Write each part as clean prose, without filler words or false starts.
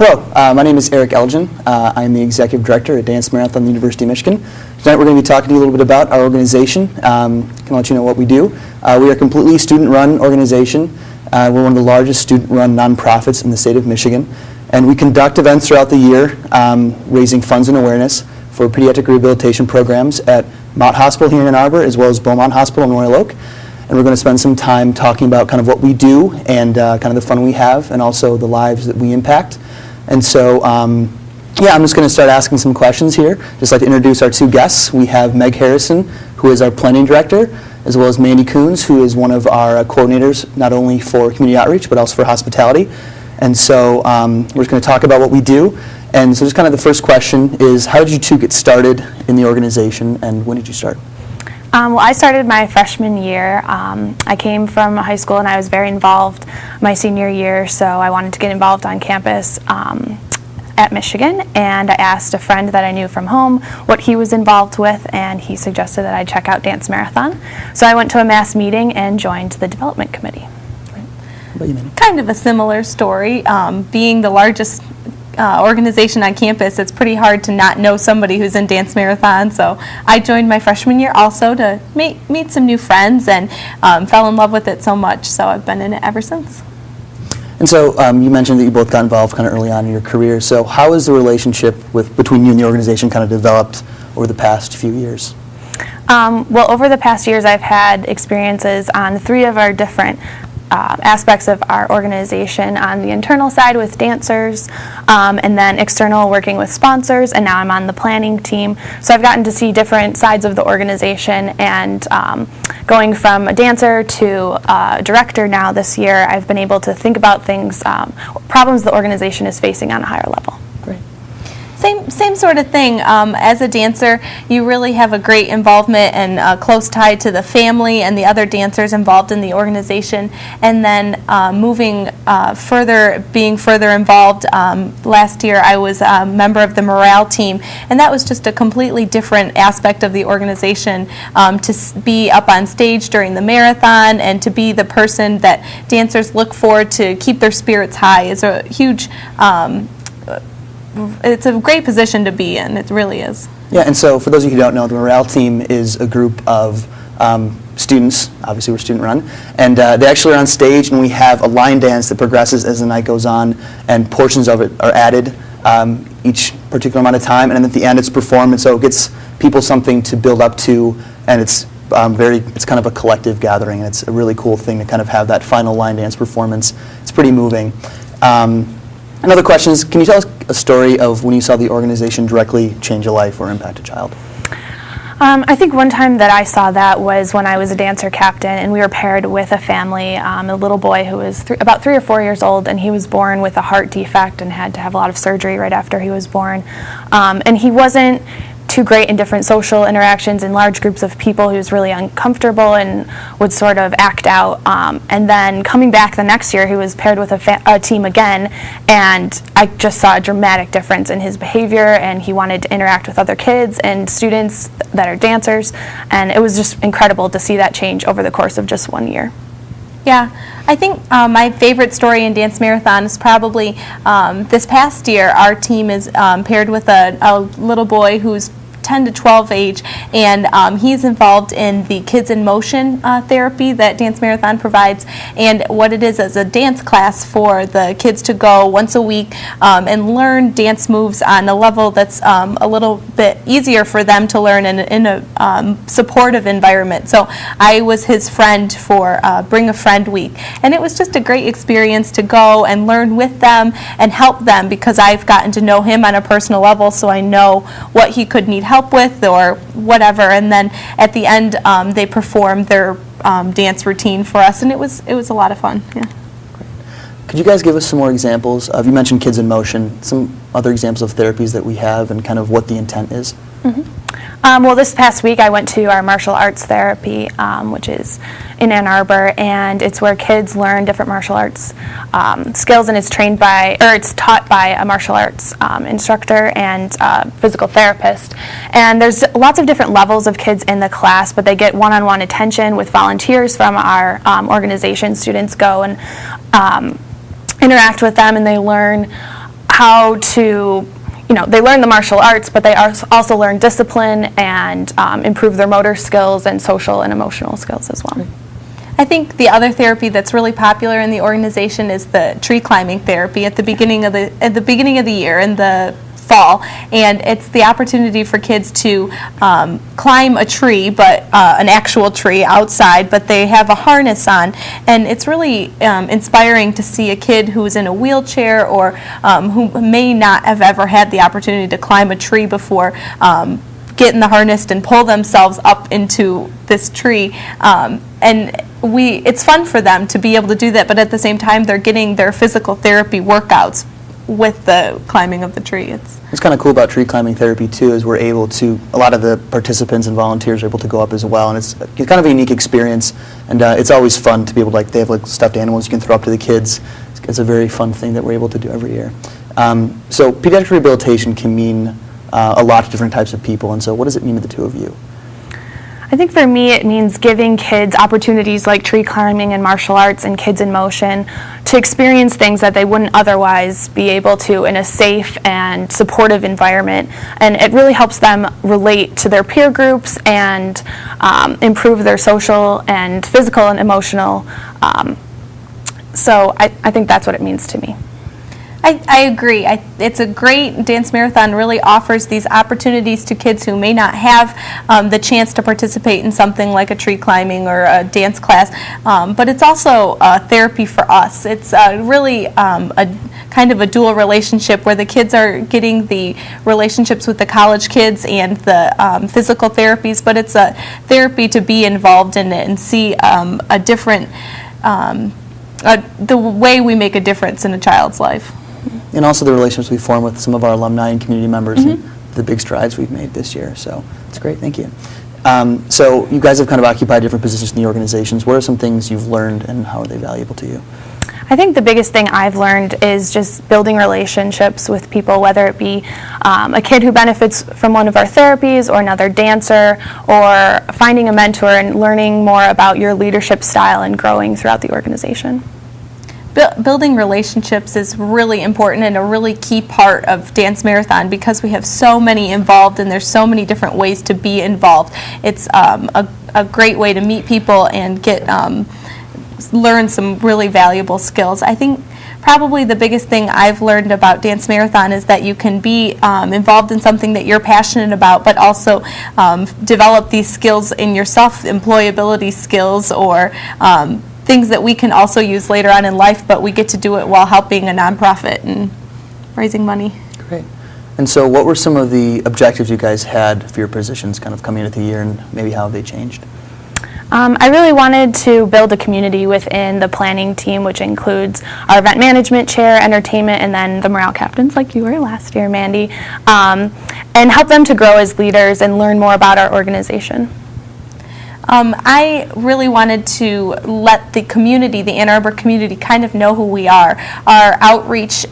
Hello, my name is Eric Elgin. I'm the Executive Director at Dance Marathon at the University of Michigan. Tonight we're going to be talking to you a little bit about our organization. Can let you know what we do. We are a completely student-run organization. We're one of the largest student-run nonprofits in the state of Michigan. And we conduct events throughout the year, raising funds and awareness for pediatric rehabilitation programs at Mott Hospital here in Ann Arbor, as well as Beaumont Hospital in Royal Oak. And we're going to spend some time talking about kind of what we do and kind of the fun we have and also the lives that we impact. And so, yeah, I'm just going to start asking some questions here. Just like to introduce our two guests. We have Meg Harrison, who is our planning director, as well as Mandi Koons, who is one of our coordinators, not only for community outreach, but also for hospitality. And so we're just going to talk about what we do. And so just kind of the first question is, how did you two get started in the organization, and when did you start? Well, I started my freshman year. I came from high school and I was very involved my senior year, so I wanted to get involved on campus at Michigan, and I asked a friend that I knew from home what he was involved with, and he suggested that I check out Dance Marathon. So I went to a mass meeting and joined the development committee. What about you, Mandi? Kind of a similar story. Being the largest organization on campus, it's pretty hard to not know somebody who's in Dance Marathon, so I joined my freshman year also to meet some new friends and fell in love with it so much, so I've been in it ever since. And so you mentioned that you both got involved kind of early on in your career. So how has the relationship between you and the organization kind of developed over the past few years? Well, over the past years, I've had experiences on 3 of our different aspects of our organization. On the internal side with dancers, and then external working with sponsors, and now I'm on the planning team. So I've gotten to see different sides of the organization, and going from a dancer to a director now this year, I've been able to think about things, problems the organization is facing on a higher level. Great. Same sort of thing. As a dancer, you really have a great involvement and a close tie to the family and the other dancers involved in the organization. And then being further involved, last year I was a member of the morale team, and that was just a completely different aspect of the organization, to be up on stage during the marathon and to be the person that dancers look for to keep their spirits high is a huge it's a great position to be in. It really is. Yeah, and so for those of you who don't know, the morale team is a group of students. Obviously, we're student-run, and they actually are on stage, and we have a line dance that progresses as the night goes on, and portions of it are added each particular amount of time, and then at the end it's performed, and so it gets people something to build up to, and it's kind of a collective gathering, and it's a really cool thing to kind of have that final line dance performance. It's pretty moving. Another question is, can you tell us a story of when you saw the organization directly change a life or impact a child? I think one time that I saw that was when I was a dancer captain, and we were paired with a family, a little boy who was about 3 or 4 years old, and he was born with a heart defect and had to have a lot of surgery right after he was born. And he wasn't too great in different social interactions in large groups of people. He was really uncomfortable and would sort of act out. And then coming back the next year, he was paired with a team again, and I just saw a dramatic difference in his behavior, and he wanted to interact with other kids and students that are dancers, and it was just incredible to see that change over the course of just 1 year. Yeah, I think my favorite story in Dance Marathon is probably this past year. Our team is paired with a little boy who's 10 to 12 age, and he's involved in the Kids in Motion therapy that Dance Marathon provides, and what it is a dance class for the kids to go once a week and learn dance moves on a level that's a little bit easier for them to learn in a supportive environment. So I was his friend for Bring a Friend Week, and it was just a great experience to go and learn with them and help them, because I've gotten to know him on a personal level, so I know what he could need help with or whatever, and then at the end they performed their dance routine for us, and it was a lot of fun. Yeah. Could you guys give us some more examples of, you mentioned Kids in Motion, some other examples of therapies that we have and kind of what the intent is? Mm-hmm. Well, this past week I went to our martial arts therapy, which is in Ann Arbor, and it's where kids learn different martial arts skills, and it's taught by a martial arts instructor and physical therapist. And there's lots of different levels of kids in the class, but they get one-on-one attention with volunteers from our organization. Students go and interact with them, and they learn how to, they learn the martial arts, but they also learn discipline and improve their motor skills and social and emotional skills as well. I think the other therapy that's really popular in the organization is the tree climbing therapy at the beginning of the year in the fall, and it's the opportunity for kids to climb a tree, but an actual tree outside, but they have a harness on, and it's really inspiring to see a kid who's in a wheelchair or who may not have ever had the opportunity to climb a tree before get in the harness and pull themselves up into this tree, and it's fun for them to be able to do that, but at the same time they're getting their physical therapy workouts with the climbing of the tree. What's kind of cool about tree climbing therapy too is we're able to, a lot of the participants and volunteers are able to go up as well, and it's kind of a unique experience, and it's always fun to be able to, they have stuffed animals you can throw up to the kids. It's a very fun thing that we're able to do every year. So pediatric rehabilitation can mean a lot of different types of people, and so what does it mean to the two of you? I think for me it means giving kids opportunities like tree climbing and martial arts and Kids in Motion to experience things that they wouldn't otherwise be able to in a safe and supportive environment. And it really helps them relate to their peer groups and improve their social and physical and emotional. So I think that's what it means to me. I agree. It's a great dance marathon. Really offers these opportunities to kids who may not have the chance to participate in something like a tree climbing or a dance class, but it's also therapy for us. It's really a kind of a dual relationship where the kids are getting the relationships with the college kids and the physical therapies, but it's a therapy to be involved in it and see a different, the way we make a difference in a child's life. And also the relationships we form with some of our alumni and community members and the big strides we've made this year. So it's great, thank you. So you guys have kind of occupied different positions in the organizations. What are some things you've learned and how are they valuable to you? I think the biggest thing I've learned is just building relationships with people, whether it be a kid who benefits from one of our therapies or another dancer, or finding a mentor and learning more about your leadership style and growing throughout the organization. Building relationships is really important and a really key part of Dance Marathon because we have so many involved and there's so many different ways to be involved. It's a great way to meet people and get learn some really valuable skills. I think probably the biggest thing I've learned about Dance Marathon is that you can be involved in something that you're passionate about, but also develop these skills in yourself, employability skills or things that we can also use later on in life, but we get to do it while helping a nonprofit and raising money. Great. And so what were some of the objectives you guys had for your positions kind of coming into the year and maybe how have they changed? I really wanted to build a community within the planning team, which includes our event management chair, entertainment, and then the morale captains like you were last year, Mandy, and help them to grow as leaders and learn more about our organization. I really wanted to let the community, the Ann Arbor community, kind of know who we are. Our outreach,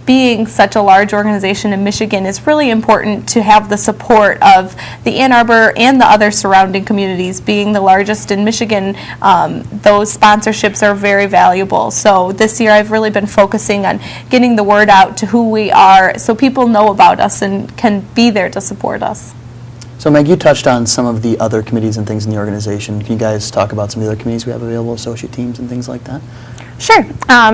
being such a large organization in Michigan, is really important to have the support of the Ann Arbor and the other surrounding communities. Being the largest in Michigan, those sponsorships are very valuable. So this year I've really been focusing on getting the word out to who we are so people know about us and can be there to support us. So Meg, you touched on some of the other committees and things in the organization. Can you guys talk about some of the other committees we have available, associate teams and things like that? Sure.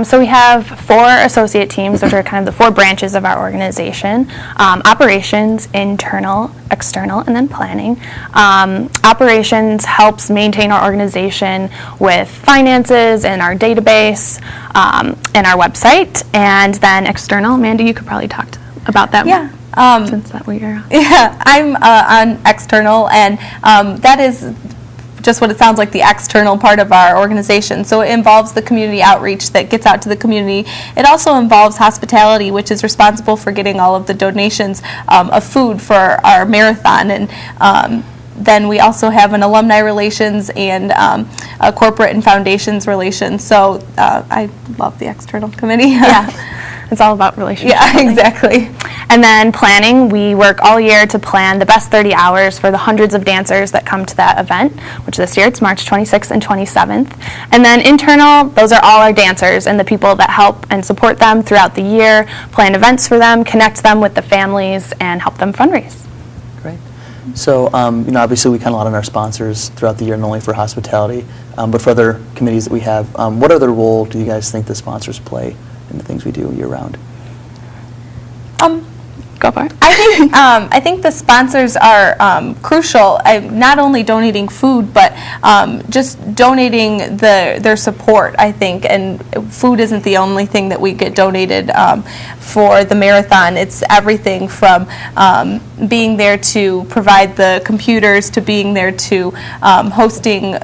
So we have 4 associate teams, which are kind of the 4 branches of our organization. Operations, internal, external, and then planning. Operations helps maintain our organization with finances and our database and our website. And then external, Mandy, you could probably talk about that more. Since that way you're Yeah, I'm on external, and that is just what it sounds like, the external part of our organization. So it involves the community outreach that gets out to the community. It also involves hospitality, which is responsible for getting all of the donations of food for our marathon. And then we also have an alumni relations and a corporate and foundations relations. So I love the external committee. Yeah. It's all about relationships. Yeah, exactly. And then planning, we work all year to plan the best 30 hours for the hundreds of dancers that come to that event, which this year it's March 26th and 27th. And then internal, those are all our dancers and the people that help and support them throughout the year, plan events for them, connect them with the families, and help them fundraise. Great. So, obviously we count a lot on our sponsors throughout the year, not only for hospitality, but for other committees that we have. What other role do you guys think the sponsors play in the things we do year-round? Go for it. I think the sponsors are crucial, not only donating food, but just donating their support, I think. And food isn't the only thing that we get donated for the marathon. It's everything from being there to provide the computers to being there to hosting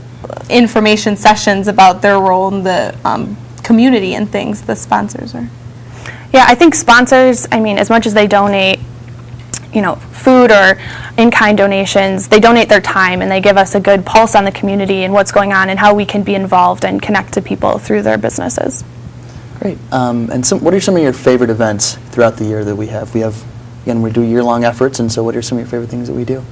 information sessions about their role in the community and things. The sponsors are. Yeah, I think sponsors, as much as they donate, food or in-kind donations, they donate their time and they give us a good pulse on the community and what's going on and how we can be involved and connect to people through their businesses. Great. And what are some of your favorite events throughout the year that we have? Again, we do year-long efforts, and so what are some of your favorite things that we do?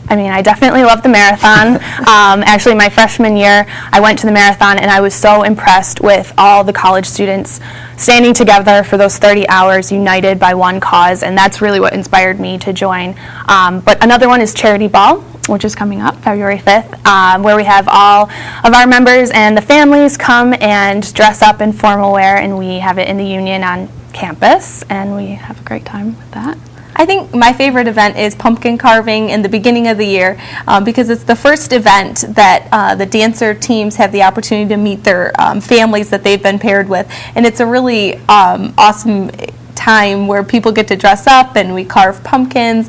I definitely love the marathon. Actually, my freshman year, I went to the marathon and I was so impressed with all the college students standing together for those 30 hours, united by one cause, and that's really what inspired me to join. But another one is Charity Ball, which is coming up February 5th, where we have all of our members and the families come and dress up in formal wear, and we have it in the Union on campus, and we have a great time with that. I think my favorite event is pumpkin carving in the beginning of the year because it's the first event that the dancer teams have the opportunity to meet their families that they've been paired with. And it's a really awesome time where people get to dress up and we carve pumpkins.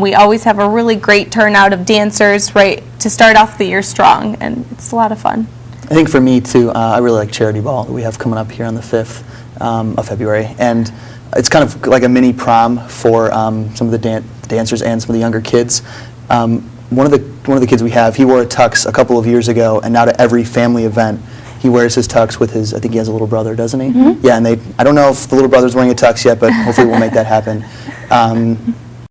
We always have a really great turnout of dancers right to start off the year strong, and it's a lot of fun. I think for me, too, I really like Charity Ball that we have coming up here on the 5th of February. And it's kind of like a mini prom for some of the dancers and some of the younger kids. One of the kids we have, he wore a tux a couple of years ago, and now to every family event, he wears his tux with his, I think he has a little brother, doesn't he? Mm-hmm. Yeah, and I don't know if the little brother's wearing a tux yet, but hopefully we'll make that happen.